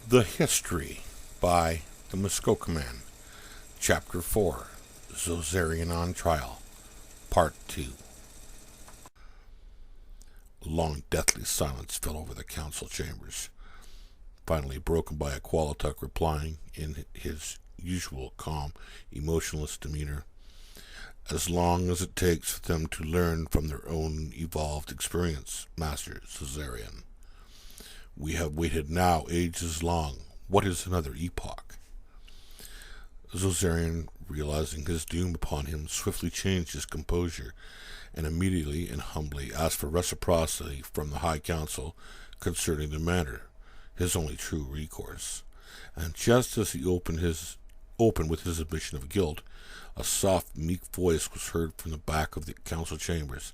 The History by the Muskoka Man, Chapter 4, Zozerion on Trial, Part 2. A long, deathly silence fell over the council chambers, finally broken by a Qualituk replying in his usual calm, emotionless demeanor. As long as it takes for them to learn from their own evolved experience, Master Zozerion. We have waited now ages long. What is another epoch? Zozerion, realizing his doom upon him, swiftly changed his composure, and immediately and humbly asked for reciprocity from the High Council concerning the matter, his only true recourse. And just as he opened with his admission of guilt, a soft, meek voice was heard from the back of the council chambers.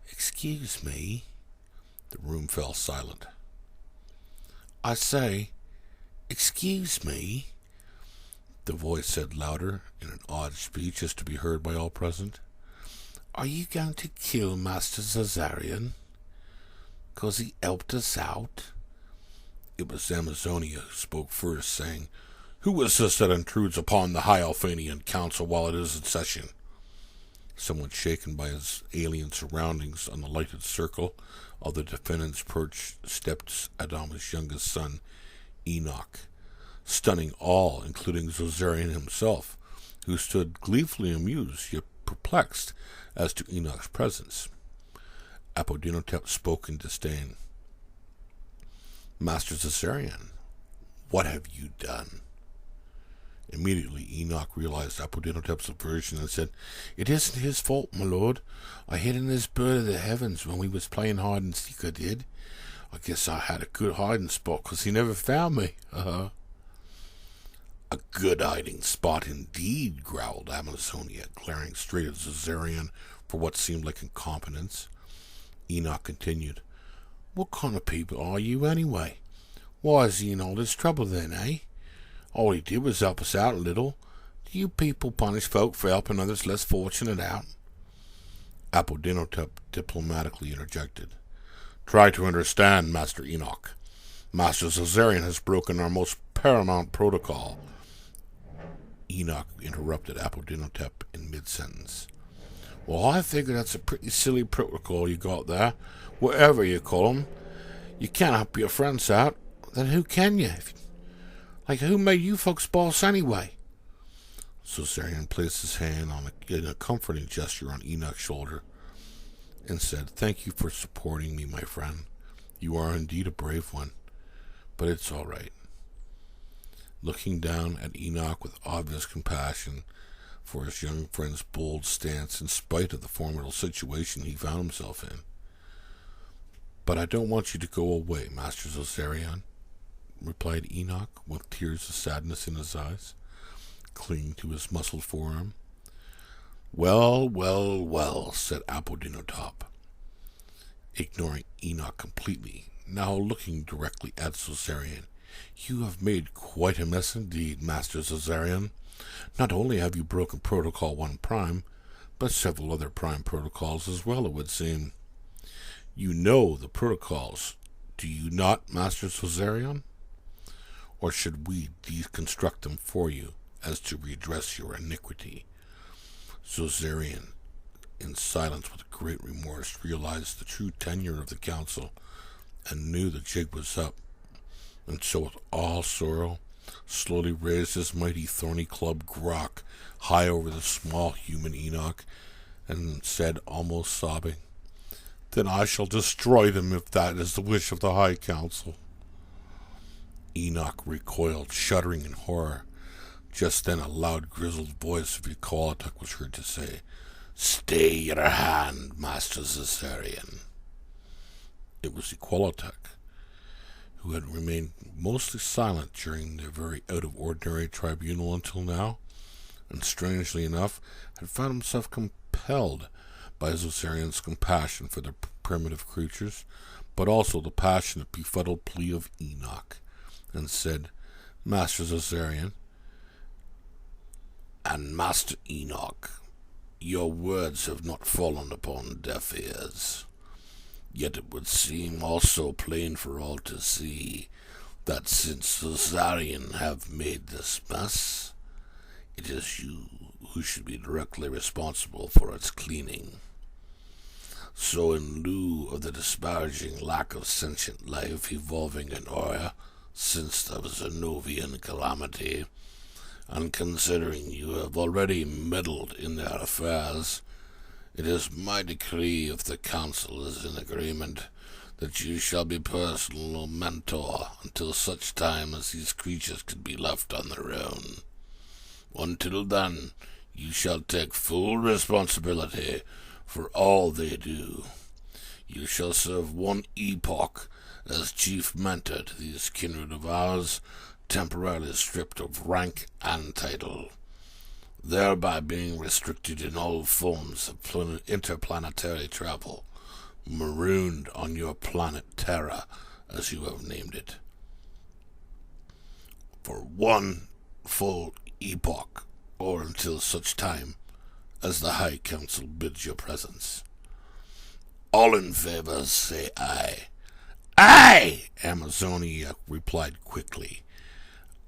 Excuse me. The room fell silent. I say, excuse me, the voice said louder in an odd speech as to be heard by all present. Are you going to kill Master Zozerion? 'Cause he helped us out? It was Amazonia who spoke first, saying, Who is this that intrudes upon the High Alphanian Council while it is in session? Somewhat shaken by his alien surroundings, on the lighted circle of the defendant's perch stepped Adama's youngest son, Enoch, stunning all, including Zozerion himself, who stood gleefully amused, yet perplexed as to Enoch's presence. Apodinotep spoke in disdain. Master Zozerion, what have you done? Immediately Enoch realized Apodinotep's aversion and said, It isn't his fault, my lord. I hid in this bird of the heavens when we was playing hide and seek, I did. I guess I had a good hiding spot, 'cause he never found me. A good hiding spot indeed, growled Amazonia, glaring straight at Zozerion for what seemed like incompetence. Enoch continued, What kind of people are you anyway? Why is he in all this trouble then, eh? All he did was help us out a little. Do you people punish folk for helping others less fortunate out? Apodinotep diplomatically interjected. Try to understand, Master Enoch. Master Zozerion has broken our most paramount protocol. Enoch interrupted Apodinotep in mid-sentence. Well, I figure that's a pretty silly protocol you got there, whatever you call 'em. You can't help your friends out. Then who can you? Who made you folks boss anyway? Zozerion placed his hand in a comforting gesture on Enoch's shoulder and said, Thank you for supporting me, my friend. You are indeed a brave one, but it's all right. Looking down at Enoch with obvious compassion for his young friend's bold stance in spite of the formidable situation he found himself in. But I don't want you to go away, Master Zozerion, replied Enoch, with tears of sadness in his eyes, clinging to his muscled forearm. Well, well, well, said Apodinotep, ignoring Enoch completely, now looking directly at Zozerion. You have made quite a mess indeed, Master Zozerion. Not only have you broken Protocol 1 Prime, but several other Prime protocols as well, it would seem. You know the protocols, do you not, Master Zozerion? Or should we deconstruct them for you, as to redress your iniquity? Zozerion, in silence with great remorse, realized the true tenure of the council, and knew the jig was up, and so with all sorrow, slowly raised his mighty thorny club Grok high over the small human Enoch, and said, almost sobbing, Then I shall destroy them if that is the wish of the High Council. Enoch recoiled, shuddering in horror. Just then a loud, grizzled voice of Qualituk was heard to say, Stay your hand, Master Zozerion. It was Qualituk, who had remained mostly silent during their very out-of-ordinary tribunal until now, and strangely enough had found himself compelled by Zozerion's compassion for the primitive creatures, but also the passionate, befuddled plea of Enoch, and said, Master Zozerion, and Master Enoch, your words have not fallen upon deaf ears. Yet it would seem also plain for all to see that since Zozerion have made this mess, it is you who should be directly responsible for its cleaning. So in lieu of the disparaging lack of sentient life evolving in Aura since the Zenovian calamity, and considering you have already meddled in their affairs, it is my decree, if the council is in agreement, that you shall be personal mentor until such time as these creatures can be left on their own. Until then, you shall take full responsibility for all they do. You shall serve one epoch as chief mentor to these kindred of ours, temporarily stripped of rank and title, thereby being restricted in all forms of interplanetary travel, marooned on your planet Terra, as you have named it, for one full epoch, or until such time as the High Council bids your presence. All in favor say aye. Aye! Amazonia replied quickly.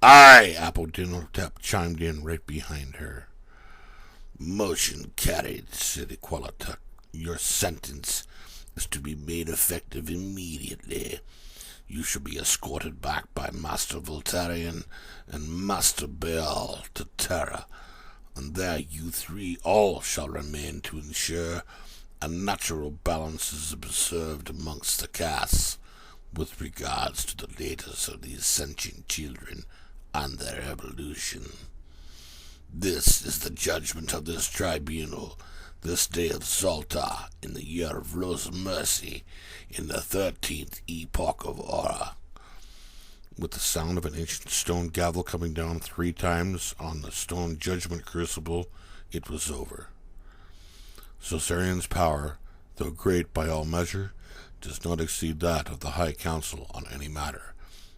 Aye! Apodinotep chimed in right behind her. Motion carried, said Equalituck. Your sentence is to be made effective immediately. You shall be escorted back by Master Voltarion and Master Baal to Terra, and there you three all shall remain to ensure a natural balance is observed amongst the castes with regards to the latest of these sentient children and their evolution. This is the judgment of this tribunal, this day of Zoltar, in the year of Rose Mercy, in the 13th epoch of Aura. With the sound of an ancient stone gavel coming down 3 times on the stone judgment crucible, it was over. Zozerion's power, though great by all measure, does not exceed that of the High Council on any matter,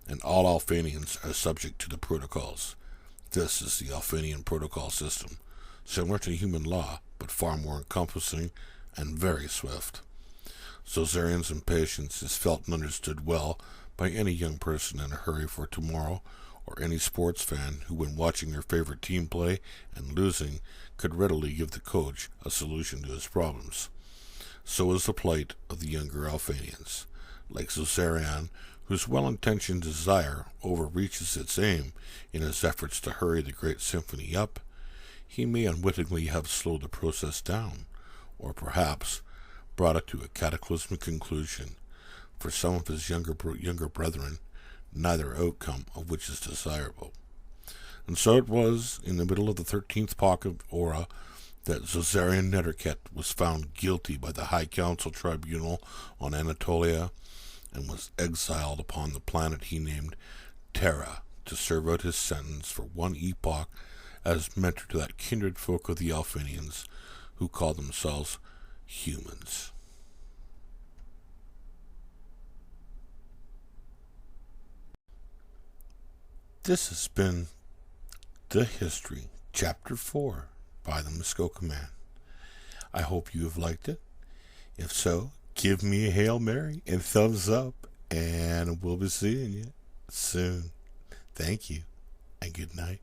and all Alphanians are subject to the protocols. This is the Alphanian protocol system, similar to human law, but far more encompassing and very swift. Zozerion's impatience is felt and understood well by any young person in a hurry for tomorrow, or any sports fan who, when watching their favorite team play and losing, could readily give the coach a solution to his problems. So is the plight of the younger Alphanians. Like Zozerion, whose well-intentioned desire overreaches its aim in his efforts to hurry the great symphony up, he may unwittingly have slowed the process down, or perhaps brought it to a cataclysmic conclusion for some of his younger brethren, neither outcome of which is desirable. And so it was, in the middle of the 13th epoch of Aura, that Zozerion Netterket was found guilty by the High Council Tribunal on Anatolia, and was exiled upon the planet he named Terra to serve out his sentence for one epoch as mentor to that kindred folk of the Alphanians who call themselves humans. This has been the History Chapter 4 by the Muskoka Man. I hope you have liked it. If so, give me a Hail Mary and thumbs up, and we'll be seeing you soon. Thank you, and good night.